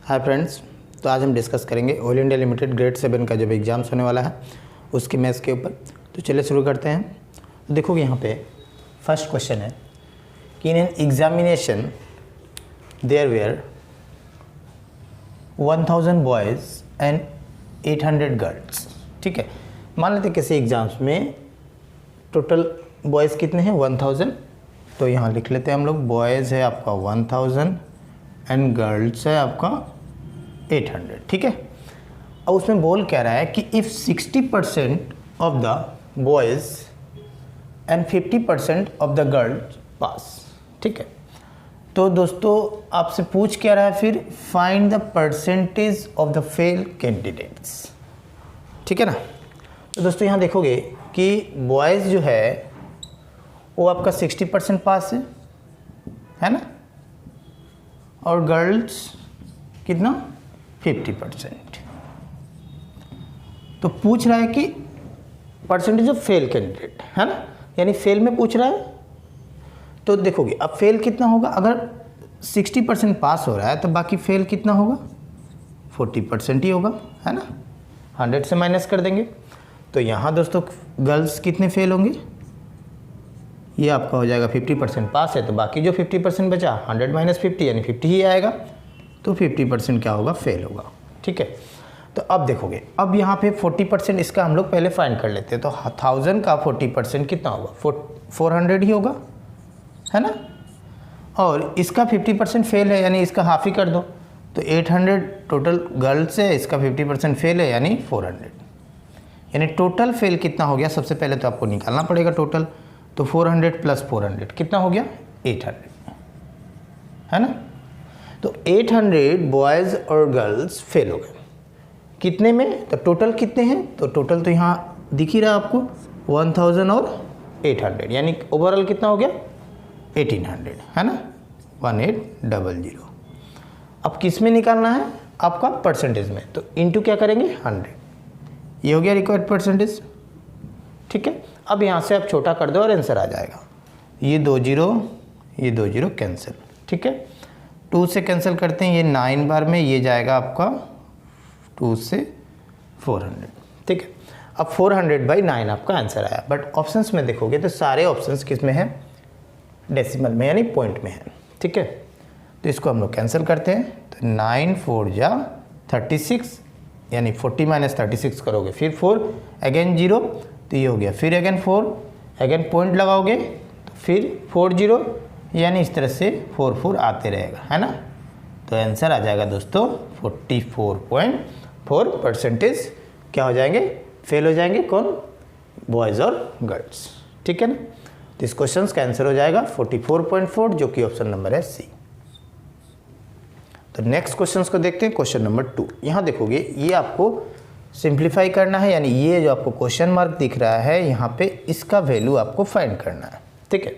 Hi friends, तो आज हम डिस्कस करेंगे ऑल इंडिया लिमिटेड ग्रेड 7 का जब एग्ज़ाम्स होने वाला है उसकी मैथ्स के ऊपर। तो चलिए शुरू करते हैं। तो देखोगे यहाँ पे फर्स्ट क्वेश्चन है कि in an examination there were 1000 boys and 800 girls. ठीक है, मान लेते किसी एग्ज़ाम्स में टोटल बॉयज़ कितने हैं 1000। तो यहाँ लिख लेते हैं हम लोग, बॉयज़ है आपका 1000 एंड गर्ल्स है आपका 800। ठीक है, अब उसमें बोल क्या रहा है कि if 60% of the boys and 50% of the girls pass. ठीक है, तो दोस्तों आपसे पूछ क्या रहा है फिर, find the percentage of the fail candidates. ठीक है ना। तो दोस्तों यहाँ देखोगे कि बॉयज़ जो है वो आपका 60% पास है ना, और गर्ल्स कितना 50%। तो पूछ रहा है कि परसेंटेज ऑफ फेल कैंडिडेट है ना, यानी फेल में पूछ रहा है। तो देखोगे अब फेल कितना होगा, अगर 60% पास हो रहा है तो बाकी फेल कितना होगा 40% ही होगा, है ना। 100 से माइनस कर देंगे। तो यहाँ दोस्तों गर्ल्स कितने फेल होंगे, ये आपका हो जाएगा 50% पास है, तो बाकी जो 50% बचा 100 माइनस 50 यानी 50 ही आएगा। तो 50% क्या होगा, फेल होगा। ठीक है, तो अब देखोगे अब यहाँ पे 40% इसका हम लोग पहले फाइंड कर लेते हैं। तो 1000 का 40% कितना होगा 400 ही होगा, है ना। और इसका 50% फेल है यानी इसका हाफ ही कर दो। तो 800 टोटल गर्ल्स है, इसका 50% फेल है यानी 400, यानी टोटल फेल कितना हो गया। सबसे पहले तो आपको निकालना पड़ेगा टोटल। तो 400 प्लस 400 कितना हो गया 800, है ना। तो 800 बॉयज़ और गर्ल्स फेल हो गए कितने में, तो टोटल कितने हैं, तो टोटल तो यहाँ दिख ही रहा है आपको 1000 और 800, यानी ओवरऑल कितना हो गया 1800, है ना, 1800। अब किस में निकालना है आपका, परसेंटेज में। तो इनटू क्या करेंगे 100, ये हो गया रिक्वायर्ड परसेंटेज। ठीक है, अब यहाँ से आप छोटा कर दो और आंसर आ जाएगा। ये 2 0 कैंसिल। ठीक है, 2 से कैंसिल करते हैं, ये 9 बार में ये जाएगा आपका 2 से 400। ठीक है, अब 400/9 आपका आंसर आया। बट ऑप्शंस में देखोगे तो सारे ऑप्शंस किस में है, डेसिमल में यानी पॉइंट में है। ठीक है, तो इसको हम लोग कैंसिल करते हैं। तो 9 4 जा 36, यानी 40 माइनस 36 करोगे, फिर 4 अगेन 0, तो ये हो गया, फिर अगेन 4 अगेन पॉइंट लगाओगे तो फिर 4 0, यानी इस तरह से 4 4 आते रहेगा, है ना। तो आंसर आ जाएगा दोस्तों 44.4% क्या हो जाएंगे, फेल हो जाएंगे, कौन, बॉयज़ और गर्ल्स। ठीक है ना। तो इस क्वेश्चन का आंसर हो जाएगा 44.4, जो कि ऑप्शन नंबर है सी। तो नेक्स्ट क्वेश्चन को देखते हैं, क्वेश्चन नंबर 2। यहाँ देखोगे ये आपको सिंप्लीफाई करना है, यानी ये जो आपको क्वेश्चन मार्क दिख रहा है यहाँ पे, इसका वैल्यू आपको फाइंड करना है। ठीक है,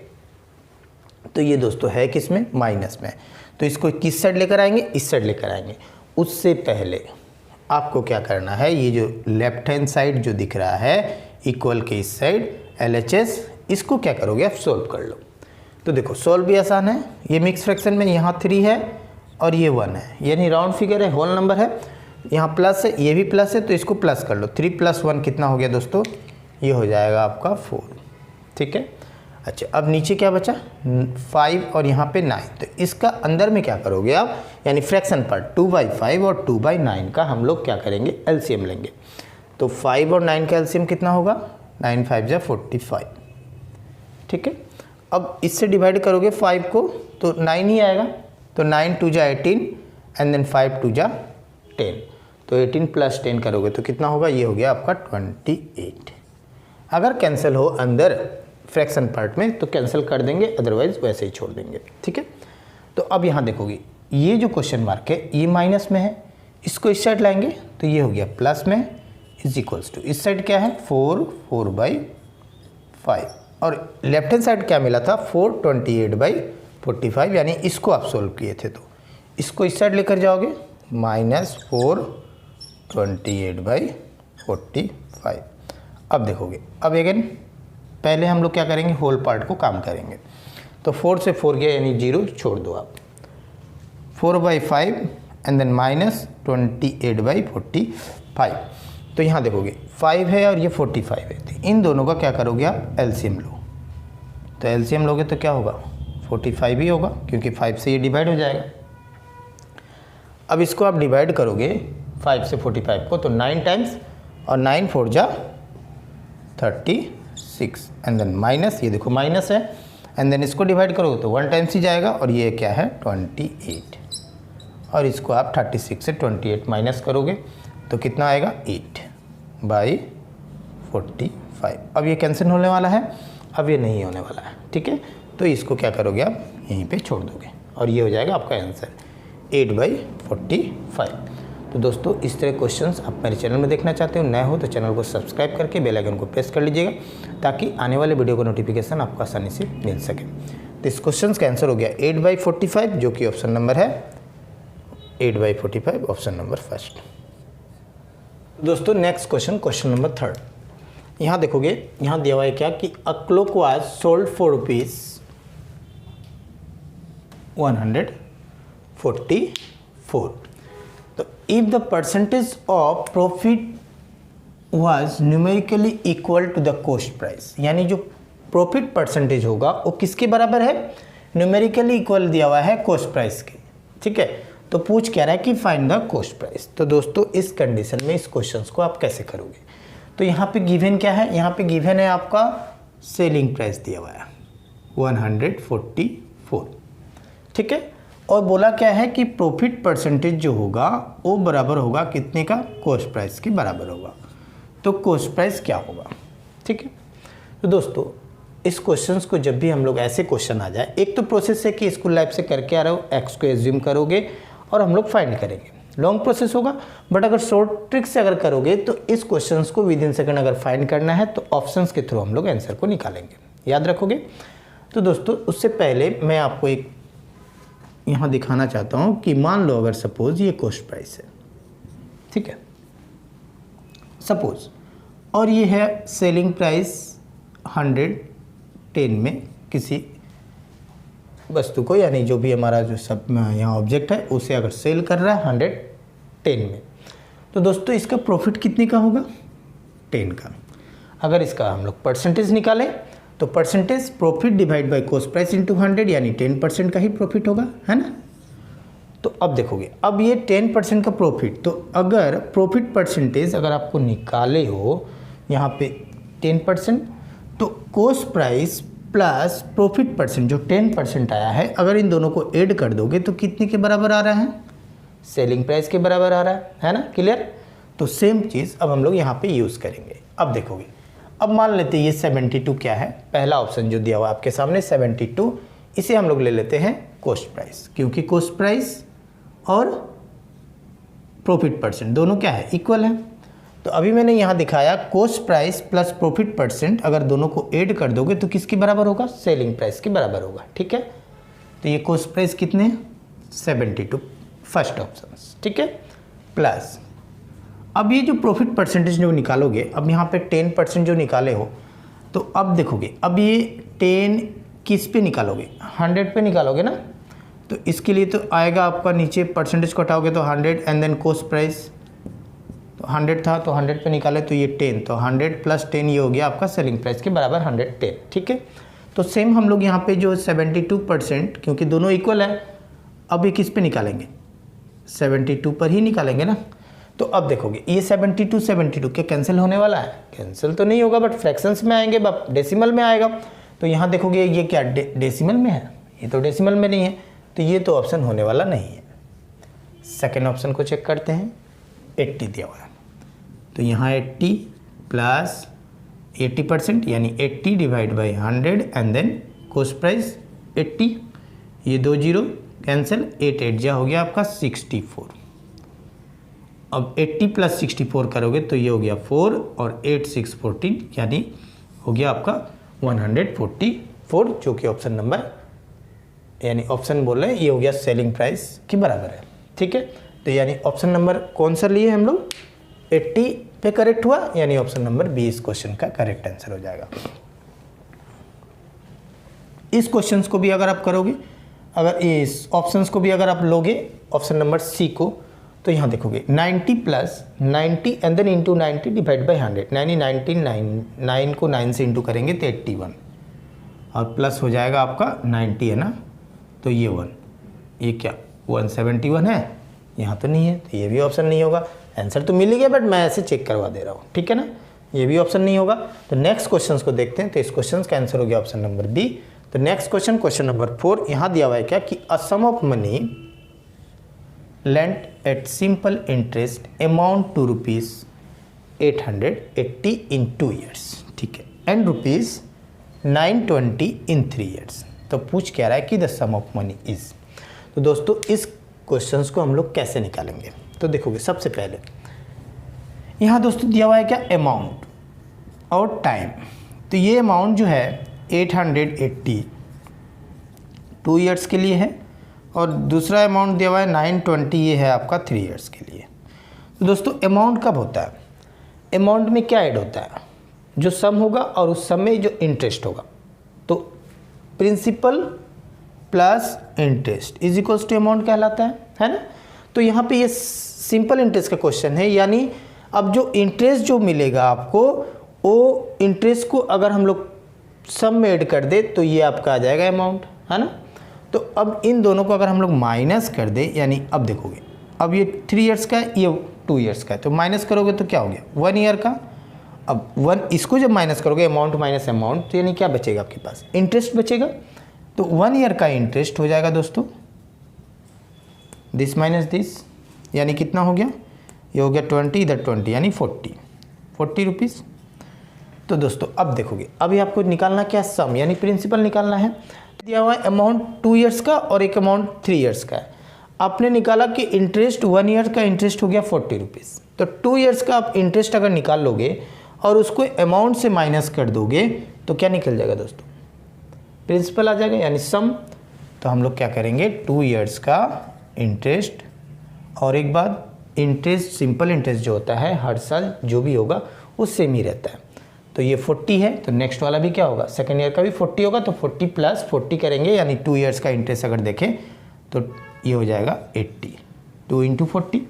तो ये दोस्तों है किस में, माइनस में। तो इसको किस साइड लेकर आएंगे, इस साइड लेकर आएंगे। उससे पहले आपको क्या करना है, ये जो लेफ्ट हैंड साइड जो दिख रहा है इक्वल के इस साइड LHS, इसको क्या करोगे आप, सोल्व कर लो। तो देखो सोल्व भी आसान है। ये मिक्स फ्रैक्शन में यहाँ 3 है और ये 1 है, यानी राउंड फिगर है, होल नंबर है, यहाँ प्लस है, ये भी प्लस है, तो इसको प्लस कर लो। 3 + 1 कितना हो गया दोस्तों, ये हो जाएगा आपका 4। ठीक है, अच्छा अब नीचे क्या बचा 5 और यहाँ पे 9। तो इसका अंदर में क्या करोगे आप, यानी फ्रैक्शन पार्ट 2/5 और 2/9 का हम लोग क्या करेंगे, LCM लेंगे। तो 5 और 9 का LCM कितना होगा, 9 5 जा 45। ठीक है, अब इससे डिवाइड करोगे 5 को तो 9 ही आएगा। तो 9 2 जा 18 एंड देन 5 2 जा 10। तो 18 + 10 करोगे तो कितना होगा, ये हो गया आपका 28। अगर कैंसिल हो अंदर फ्रैक्शन पार्ट में तो कैंसिल कर देंगे, अदरवाइज वैसे ही छोड़ देंगे। ठीक है, तो अब यहाँ देखोगे ये जो क्वेश्चन मार्क है ये माइनस में है, इसको इस साइड लाएंगे तो ये हो गया प्लस में, इज इक्वल्स टू इस साइड क्या है 4 4/5, और लेफ्ट हैंड साइड क्या मिला था 428/45, यानी इसको आप सोल्व किए थे। तो इसको इस साइड लेकर जाओगे -428/45। अब देखोगे, अब अगेन पहले हम लोग क्या करेंगे, होल पार्ट को काम करेंगे। तो 4 से 4 गया यानी 0 छोड़ दो आप, 4/5 एंड देन माइनस 28/45। तो यहाँ देखोगे 5 है और ये 45 है, तो इन दोनों का क्या करोगे आप, एलसीएम लो। तो एलसीएम लोगे तो क्या होगा, 45 ही होगा, क्योंकि 5 से ये डिवाइड हो जाएगा। अब इसको आप डिवाइड करोगे 5 से 45 को, तो 9 टाइम्स, और 9 4 जा 36, एंड देन माइनस, ये देखो माइनस है, एंड देन इसको डिवाइड करोगे तो 1 टाइम्स ही जाएगा, और ये क्या है 28, और इसको आप 36 से 28 माइनस करोगे तो कितना आएगा 8/45। अब ये कैंसिल होने वाला है, अब ये नहीं होने वाला है, ठीक है। तो इसको क्या करोगे आप, यहीं पे छोड़ दोगे, और ये हो जाएगा आपका आंसर 8/45। तो दोस्तों इस तरह क्वेश्चंस आप मेरे चैनल में देखना चाहते हो, नए हो तो चैनल को सब्सक्राइब करके बेल आइकन को प्रेस कर लीजिएगा, ताकि आने वाले वीडियो का नोटिफिकेशन आपको आसानी से मिल सके। तो इस क्वेश्चन का आंसर हो गया 8/45, जो कि ऑप्शन नंबर है 8/45, ऑप्शन नंबर फर्स्ट। दोस्तों नेक्स्ट क्वेश्चन, क्वेश्चन नंबर 3। यहाँ देखोगे, यहाँ दिया हुआ है क्या कि a clock was sold for ₹144। तो if the percentage of profit was numerically equal to the cost price, यानी जो प्रॉफिट परसेंटेज होगा वो किसके बराबर है, न्यूमेरिकली इक्वल दिया हुआ है कॉस्ट प्राइस के, ठीक है। तो पूछ क्या रहा है कि फाइंड द कॉस्ट प्राइस। तो दोस्तों इस कंडीशन में इस क्वेश्चन को आप कैसे करोगे, तो यहाँ पे गिवन क्या है, यहाँ पे गिवन है आपका सेलिंग प्राइस दिया हुआ है 144, ठीक है, और बोला क्या है कि प्रॉफिट परसेंटेज जो होगा वो बराबर होगा कितने का, कॉस्ट प्राइस के बराबर होगा। तो कॉस्ट प्राइस क्या होगा, ठीक है। तो दोस्तों इस क्वेश्चंस को जब भी हम लोग ऐसे क्वेश्चन आ जाए, एक तो प्रोसेस है कि स्कूल लाइफ से करके आ रहे हो, एक्स को एज्यूम करोगे और हम लोग फाइंड करेंगे, लॉन्ग प्रोसेस होगा, बट अगर शॉर्ट ट्रिक से अगर करोगे तो इस क्वेश्चंस को विद इन सेकंड अगर फाइंड करना है तो ऑप्शंस के थ्रू हम लोग आंसर को निकालेंगे, याद रखोगे। तो दोस्तों उससे पहले मैं आपको एक यहाँ दिखाना चाहता हूँ कि मान लो अगर सपोज ये कॉस्ट प्राइस है, ठीक है, सपोज, और ये है सेलिंग प्राइस 110 में किसी वस्तु को, यानी जो भी हमारा जो सब यहाँ ऑब्जेक्ट है उसे अगर सेल कर रहा है 110 में, तो दोस्तों इसका प्रॉफिट कितने का होगा, 10 का। अगर इसका हम लोग परसेंटेज निकालें तो percentage profit divide by cost price into 100, यानी 10% का ही प्रॉफिट होगा, है ना। तो अब देखोगे, अब ये 10% का प्रॉफिट, तो अगर प्रॉफिट परसेंटेज अगर आपको निकाले हो यहाँ पे 10%, तो cost price plus profit percent जो 10% आया है, अगर इन दोनों को ऐड कर दोगे तो कितने के बराबर आ रहा है, सेलिंग प्राइस के बराबर आ रहा है ना, क्लियर। तो सेम चीज़ अब हम लोग यहाँ पे यूज़ करेंगे। अब देखोगे, अब मान लेते हैं ये 72 क्या है, पहला ऑप्शन जो दिया हुआ आपके सामने 72, इसे हम लोग ले लेते हैं कॉस्ट प्राइस, क्योंकि कॉस्ट प्राइस और प्रॉफिट परसेंट दोनों क्या है, इक्वल है। तो अभी मैंने यहाँ दिखाया cost price plus profit percent, अगर दोनों को ऐड कर दोगे तो किसके बराबर होगा, सेलिंग प्राइस के बराबर होगा, ठीक है। तो ये कॉस्ट प्राइस कितने, 72, फर्स्ट ऑप्शन, ठीक है, प्लस अब ये जो प्रॉफिट परसेंटेज जो निकालोगे, अब यहाँ पे 10% जो निकाले हो, तो अब देखोगे, अब ये 10 किस पे निकालोगे, 100 पे निकालोगे ना। तो इसके लिए तो आएगा आपका, नीचे परसेंटेज को हटाओगे तो 100, एंड देन कॉस्ट प्राइस, तो 100 था तो 100 पे निकाले तो ये 10, तो 100 प्लस 10 ये हो गया आपका सेलिंग प्राइस के बराबर 110, ठीक है। तो सेम हम लोग यहाँ पे जो 72%, क्योंकि दोनों इक्वल है, अब ये किस पे निकालेंगे, 72 पर ही निकालेंगे ना। तो अब देखोगे ये 72 क्या कैंसिल होने वाला है, कैंसिल तो नहीं होगा, बट फ्रैक्शंस में आएंगे, डेसिमल में आएगा। तो यहाँ देखोगे ये क्या डेसिमल में है, ये तो डेसिमल में नहीं है, तो ये तो ऑप्शन होने वाला नहीं है। सेकेंड ऑप्शन को चेक करते हैं, 80 दिया हुआ है, तो यहाँ 80 प्लस 80%, यानी 80 divide by 100, and then cost price 80, ये 2 0 कैंसिल, 8 8 जा हो गया आपका 64। अब 80 प्लस 64 करोगे तो ये हो गया 4, और 8 6 14, यानी हो गया आपका 144, जो कि ऑप्शन नंबर, यानी ऑप्शन बोल रहे हैं ये हो गया सेलिंग प्राइस के बराबर है, ठीक है। तो यानी ऑप्शन नंबर कौन सा लिए हम लोग, 80 पे करेक्ट हुआ, यानी ऑप्शन नंबर 20 क्वेश्चन का करेक्ट आंसर हो जाएगा। इस क्वेश्चन को भी अगर आप करोगे, अगर इस ऑप्शंस को भी अगर आप लोगे ऑप्शन नंबर सी को, तो यहाँ देखोगे 90 plus 90 and then into 90 divide by 100, यानी 9 को 9 से इंटू करेंगे तो 81 और प्लस हो जाएगा आपका 90 है ना, तो ये 1, ये क्या 171 है, यहाँ तो नहीं है, तो ये भी ऑप्शन नहीं होगा। आंसर तो मिल ही गया बट मैं ऐसे चेक करवा दे रहा हूँ, ठीक है ना, ये भी ऑप्शन नहीं होगा। तो नेक्स्ट क्वेश्चन को देखते हैं, तो इस क्वेश्चन का आंसर हो गया ऑप्शन नंबर बी। तो नेक्स्ट क्वेश्चन नंबर 4, यहाँ दिया हुआ है क्या कि a sum of money lent at simple interest amount to rupees 880 in 2 years, ठीक है, एंड रुपीज़ 920 इन 3 ईयर्स। तो पूछ क्या रहा है कि the sum of money is. तो दोस्तों इस क्वेश्चंस को हम लोग कैसे निकालेंगे, तो देखोगे सबसे पहले यहाँ दोस्तों दिया हुआ है क्या अमाउंट और टाइम। तो ये अमाउंट जो है 880 2 ईयर्स के लिए है और दूसरा अमाउंट दिया हुआ है 920, ये है आपका 3 ईयर्स के लिए। तो दोस्तों अमाउंट कब होता है, अमाउंट में क्या ऐड होता है, जो सम होगा और उस सम में जो इंटरेस्ट होगा, तो principal plus interest is equals to amount कहलाता है ना। तो यहाँ पे ये सिंपल इंटरेस्ट का क्वेश्चन है, यानी अब जो इंटरेस्ट जो मिलेगा आपको, वो इंटरेस्ट को अगर हम लोग सम में ऐड कर दे तो ये आपका आ जाएगा अमाउंट, है ना। तो अब इन दोनों को अगर हम लोग माइनस कर दे, यानी अब देखोगे अब ये 3 ईयर्स का है, ये 2 ईयर्स का है, तो माइनस करोगे तो क्या हो गया 1 ईयर का। अब 1 इसको जब माइनस करोगे अमाउंट माइनस अमाउंट, तो यानी क्या बचेगा आपके पास, इंटरेस्ट बचेगा। तो 1 ईयर का इंटरेस्ट हो जाएगा दोस्तों दिस माइनस दिस, यानी कितना हो गया, ये हो गया 20 इधर 20 यानी 40 रुपीज़। तो दोस्तों अब देखोगे अभी आपको निकालना क्या सम यानी प्रिंसिपल निकालना है। दिया हुआ है अमाउंट 2 ईयर्स का और एक अमाउंट 3 ईयर्स का है। आपने निकाला कि इंटरेस्ट 1 ईयर का इंटरेस्ट हो गया 40 रुपीज़। तो 2 ईयर्स का आप इंटरेस्ट अगर निकाल लोगे और उसको अमाउंट से माइनस कर दोगे तो क्या निकल जाएगा दोस्तों, प्रिंसिपल आ जाएगा यानी सम। तो हम लोग क्या करेंगे 2 ईयर्स का इंटरेस्ट और एक बात इंटरेस्ट सिंपल इंटरेस्ट जो होता है हर साल जो भी होगा वो सेम ही रहता है। तो ये 40 है तो नेक्स्ट वाला भी क्या होगा, सेकेंड ईयर का भी 40 होगा, तो 40 प्लस 40 करेंगे यानी 2 ईयर्स का इंटरेस्ट अगर देखें तो ये हो जाएगा 80, 2 इंटू 40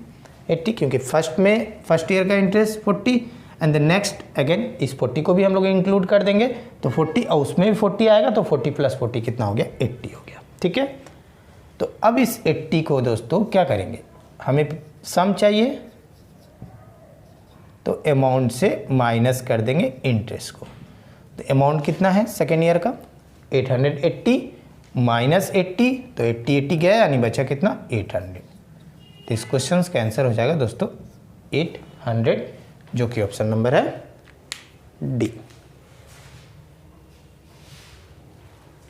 80, क्योंकि फर्स्ट ईयर का interest 40 and the next again इस 40 को भी हम लोग इंक्लूड कर देंगे तो 40 और उसमें भी 40 आएगा, तो 40 प्लस 40 कितना हो गया 80 हो गया, ठीक है। तो अब इस 80 को दोस्तों क्या करेंगे, हमें सम चाहिए तो अमाउंट से माइनस कर देंगे इंटरेस्ट को। तो अमाउंट कितना है सेकेंड ईयर का 880 माइनस 80, तो 80 गया यानी बचा कितना 800। तो इस क्वेश्चन का आंसर हो जाएगा दोस्तों 800, जो कि ऑप्शन नंबर है डी।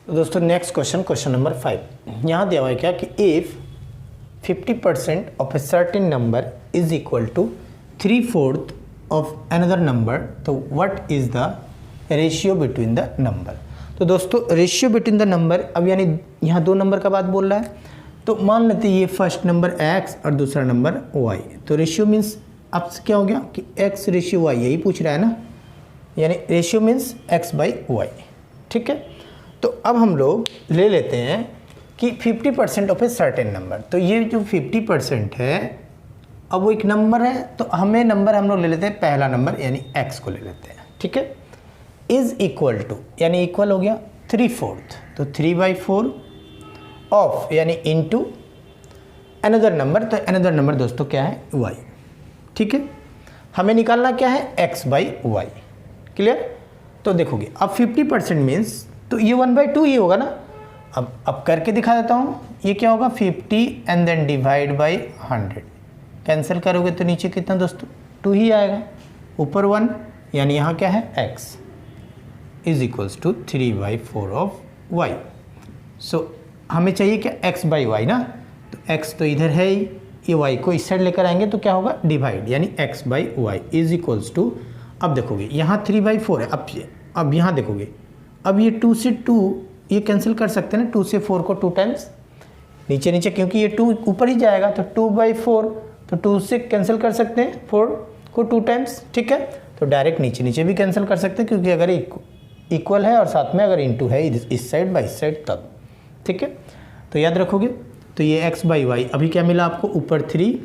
तो दोस्तों नेक्स्ट क्वेश्चन नंबर 5, यहाँ दिया हुआ है क्या कि if 50% of a certain number is equal to 3/4 of another number, तो what is the ratio between the number. तो दोस्तों रेशियो बिटवीन द नंबर, अब यानी यहाँ 2 नंबर का बात बोल रहा है, तो मान लेते हैं ये फर्स्ट नंबर x और दूसरा नंबर y। तो रेशियो मीन्स अब क्या हो गया कि x रेशियो y, यही पूछ रहा है ना, यानी रेशियो मीन्स x/y, ठीक है। तो अब हम लोग ले लेते हैं कि 50% ऑफ ए सर्टेन नंबर, तो ये जो 50% है अब वो एक नंबर है, तो हमें नंबर हम लोग ले लेते हैं पहला नंबर यानी x को ले लेते हैं, ठीक है। इज इक्वल टू यानी इक्वल हो गया 3/4, तो 3/4 ऑफ यानी इनटू अनदर नंबर, तो अनदर नंबर दोस्तों क्या है y, ठीक है। हमें निकालना क्या है x/y, क्लियर। तो देखोगे अब 50% मीन्स तो ये 1/2 ही होगा ना। अब करके दिखा देता हूँ, ये क्या होगा 50 and then divide by 100, cancel करोगे तो नीचे कितना दोस्तों 2 ही आएगा, ऊपर 1, यानी यहाँ क्या है x is equals to 3/4 of y। So हमें चाहिए क्या x/y ना, तो x तो इधर है ही, ये y को इस साइड लेकर आएंगे तो क्या होगा डिवाइड, यानी x/y इज इक्वल्स टू, अब देखोगे यहाँ 3/4 है, अब यहाँ देखोगे अब ये 2 से 2 ये कैंसिल कर सकते हैं ना, 2 से 4 को 2 टाइम्स नीचे क्योंकि ये 2 ऊपर ही जाएगा, तो 2/4, तो 2 से कैंसिल कर सकते हैं 4 को 2 टाइम्स, ठीक है। तो डायरेक्ट नीचे भी कैंसिल कर सकते हैं क्योंकि अगर इक्वल है और साथ में अगर इनटू है इस साइड बाई इस साइड तब, ठीक है। तो याद रखोगे। तो ये x/y अभी क्या मिला आपको, ऊपर 3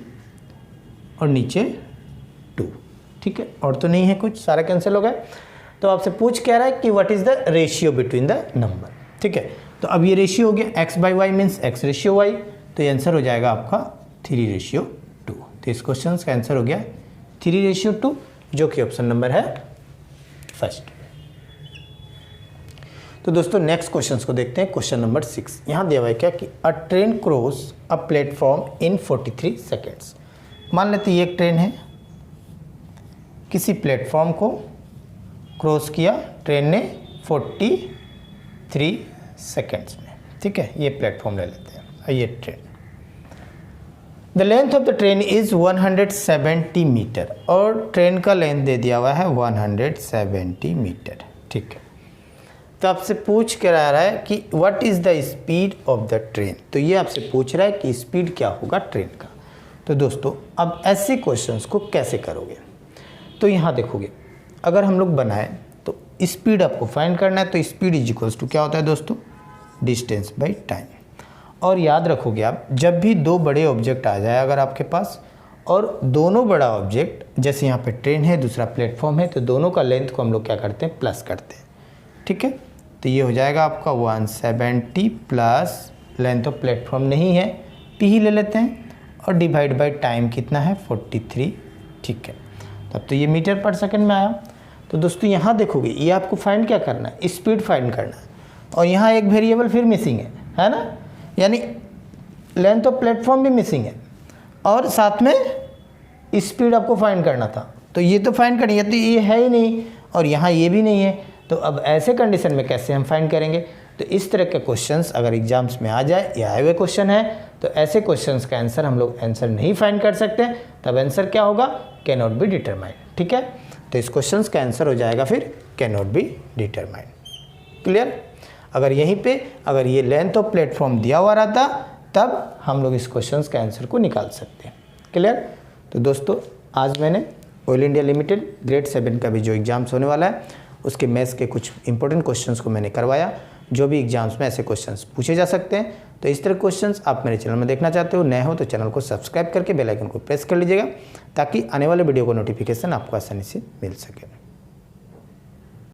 और नीचे 2, ठीक है, और तो नहीं है कुछ, सारा कैंसिल हो गया। तो आपसे पूछ क्या रहा है कि what is the ratio between the number, ठीक है। तो अब ये रेशियो हो गया, x/y मीन्स x/y, तो ये आंसर हो जाएगा आपका 3:2। तो इस क्वेश्चन का आंसर हो गया 3:2, जो कि ऑप्शन नंबर है फर्स्ट। तो दोस्तों नेक्स्ट क्वेश्चन को देखते हैं, क्वेश्चन नंबर 6। यहाँ दिया हुआ है क्या कि अ train cross a platform in 43 seconds. मान लेते हैं ये एक ट्रेन है, किसी प्लेटफॉर्म को क्रॉस किया ट्रेन ने 43 सेकेंड्स में, ठीक है। ये प्लेटफॉर्म ले लेते हैं, ये train. The length of the train is 170 metre, और ट्रेन का लेंथ दे दिया हुआ है 170 मीटर, ठीक है। तो आपसे पूछ कर आ रहा है कि what is the speed of the train. तो ये आपसे पूछ रहा है कि स्पीड क्या होगा ट्रेन का। तो दोस्तों अब ऐसे क्वेश्चंस को कैसे करोगे, तो यहाँ देखोगे, अगर हम लोग बनाएं तो स्पीड आपको फाइंड करना है। तो स्पीड इज इक्वल्स टू क्या होता है दोस्तों, डिस्टेंस बाई टाइम। और याद रखोगे आप, जब भी दो बड़े ऑब्जेक्ट आ जाए अगर आपके पास, और दोनों बड़ा ऑब्जेक्ट, जैसे यहाँ पे ट्रेन है दूसरा प्लेटफॉर्म है, तो दोनों का लेंथ को हम लोग क्या करते हैं, प्लस करते हैं, ठीक है। तो ये हो जाएगा आपका 170 प्लस लेंथ ऑफ प्लेटफॉर्म नहीं है, पी ही ले लेते हैं, और डिवाइड बाई टाइम कितना है 43, ठीक है। तब तो ये मीटर पर सेकंड में आया। तो दोस्तों यहाँ देखोगे, ये आपको फाइंड क्या करना है, स्पीड फाइंड करना है, और यहाँ एक वेरिएबल फिर मिसिंग है ना, यानी लेंथ ऑफ प्लेटफॉर्म भी मिसिंग है, और साथ में स्पीड आपको फाइंड करना था। तो ये तो फाइंड करनी है, तो ये है ही नहीं, और यहाँ ये भी नहीं है। तो अब ऐसे कंडीशन में कैसे हम फाइंड करेंगे। तो इस तरह के क्वेश्चंस अगर एग्जाम्स में आ जाए या आए हुए क्वेश्चन है, तो ऐसे क्वेश्चंस का आंसर हम लोग आंसर नहीं फाइंड कर सकते, तब आंसर क्या होगा, कैन नॉट बी डिटरमाइंड, ठीक है। तो इस क्वेश्चंस का आंसर हो जाएगा फिर can not be determined. Clear. अगर यहीं पे अगर ये लेंथ ऑफ प्लेटफॉर्म दिया हुआ रहता, तब हम लोग इस क्वेश्चंस का आंसर को निकाल सकते हैं। क्लियर। तो दोस्तों आज मैंने ऑयल इंडिया लिमिटेड ग्रेड 7 का भी जो एग्जाम्स होने वाला है, उसके मैथ्स के कुछ इंपॉर्टेंट क्वेश्चंस को मैंने करवाया, जो भी एग्जाम्स में ऐसे क्वेश्चंस पूछे जा सकते हैं। तो इस तरह क्वेश्चंस आप मेरे चैनल में देखना चाहते हो, नए हो तो चैनल को सब्सक्राइब करके बेल आइकन को प्रेस कर लीजिएगा, ताकि आने वाले वीडियो को नोटिफिकेशन आपको आसानी से मिल सके।